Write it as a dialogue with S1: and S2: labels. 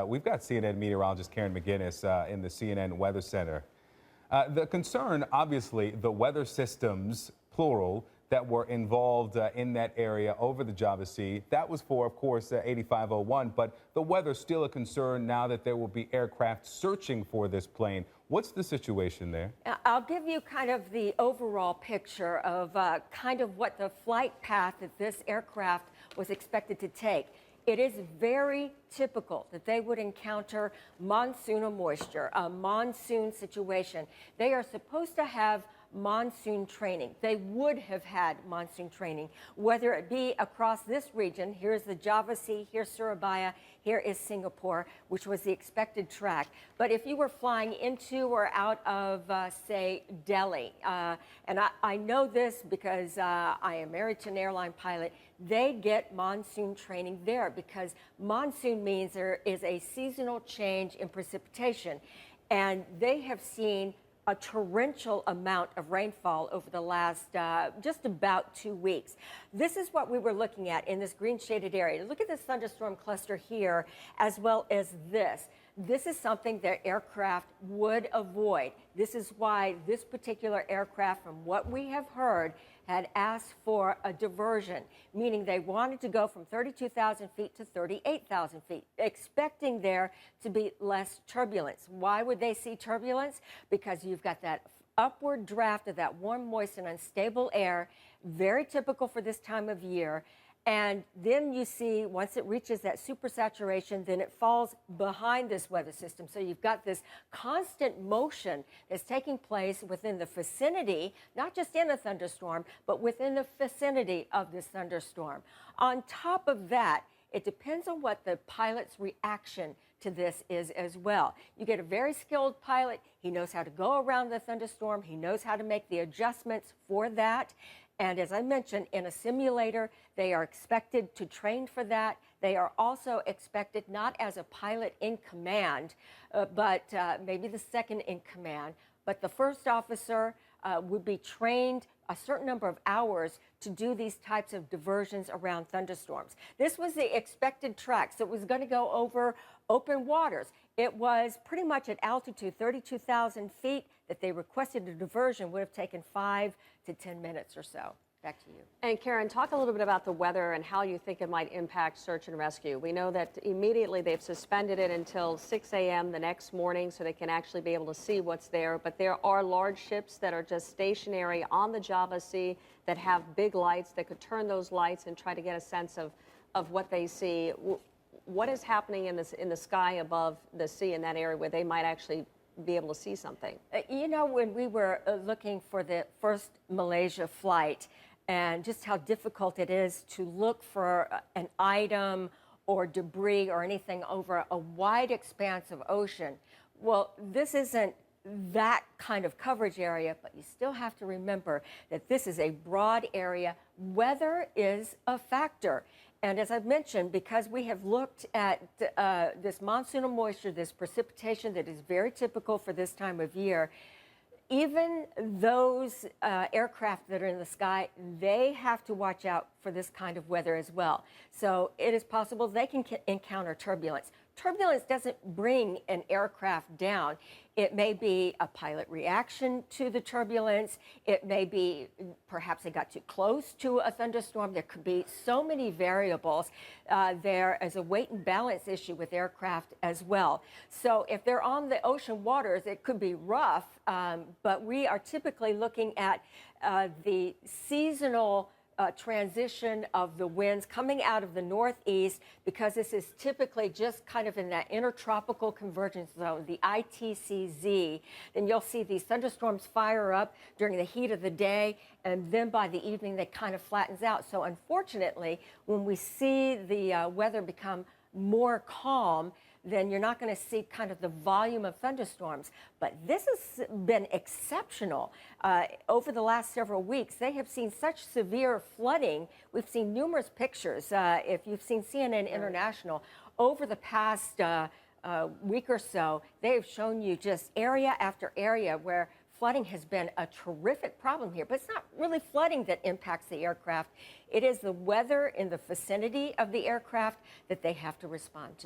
S1: we've got CNN meteorologist Karen Mcginnis in the CNN Weather Center. The concern, obviously, the weather systems, plural, that were involved in that area over the Java Sea. That was for, of course, 8501, but the weather's still a concern now that there will be aircraft searching for this plane. What's the situation there?
S2: I'll give you kind of the overall picture of kind of what the flight path that this aircraft was expected to take. It is very typical that they would encounter monsoonal moisture, a monsoon situation. They are supposed to have monsoon training. They would have had monsoon training, whether it be across this region. Here's the Java Sea, here's Surabaya, here is Singapore, which was the expected track. But if you were flying into or out of, say, Delhi, and I know this because I am married to an airline pilot, they get monsoon training there because monsoon means there is a seasonal change in precipitation. And they have seen a torrential amount of rainfall over the last just about 2 weeks. This is what we were looking at in this green shaded area. Look at this thunderstorm cluster here, as well as this. This is something that aircraft would avoid. This is why this particular aircraft, from what we have heard, had asked for a diversion, meaning they wanted to go from 32,000 feet to 38,000 feet, expecting there to be less turbulence. Why would they see turbulence? Because you've got that upward draft of that warm, moist, and unstable air, very typical for this time of year. And then you see, once it reaches that supersaturation, then it falls behind this weather system. So you've got this constant motion that's taking place within the vicinity, not just in a thunderstorm, but within the vicinity of this thunderstorm. On top of that, it depends on what the pilot's reaction to this is as well. You get a very skilled pilot. He knows how to go around the thunderstorm. He knows how to make the adjustments for that. And as I mentioned, in a simulator, they are expected to train for that. They are also expected not as a pilot in command, but maybe the second in command. But the first officer would be trained a certain number of hours to do these types of diversions around thunderstorms. This was the expected track, so it was going to go over open waters. It was pretty much at altitude, 32,000 feet, that they requested a diversion would have taken 5 to 10 minutes or so. Back to you.
S3: And Karen, talk a little bit about the weather and how you think it might impact search and rescue. We know that immediately they've suspended it until 6 a.m. the next morning so they can actually be able to see what's there. But there are large ships that are just stationary on the Java Sea that have big lights that could turn those lights and try to get a sense of what they see. What is happening in the sky above the sea in that area where they might actually be able to see something?
S2: You know, when we were looking for the first Malaysia flight, and just how difficult it is to look for an item or debris or anything over a wide expanse of ocean. Well, this isn't that kind of coverage area, but you still have to remember that this is a broad area. Weather is a factor. And as I've mentioned, because we have looked at this monsoonal moisture, this precipitation that is very typical for this time of year, even those aircraft that are in the sky, they have to watch out for this kind of weather as well. So it is possible they can encounter turbulence. Turbulence doesn't bring an aircraft down. It may be a pilot reaction to the turbulence. It may be perhaps they got too close to a thunderstorm. There could be so many variables. There is a weight and balance issue with aircraft as well. So if they're on the ocean waters, it could be rough, but we are typically looking at the seasonal transition of the winds coming out of the northeast, because this is typically just kind of in that intertropical convergence zone, the ITCZ. Then you'll see these thunderstorms fire up during the heat of the day, and then by the evening they kind of flattens out. So unfortunately, when we see the weather become more calm, then you're not going to see kind of the volume of thunderstorms. But this has been exceptional. Over the last several weeks, they have seen such severe flooding. We've seen numerous pictures. If you've seen CNN International, over the past week or so, they have shown you just area after area where flooding has been a terrific problem here. But it's not really flooding that impacts the aircraft. It is the weather in the vicinity of the aircraft that they have to respond to.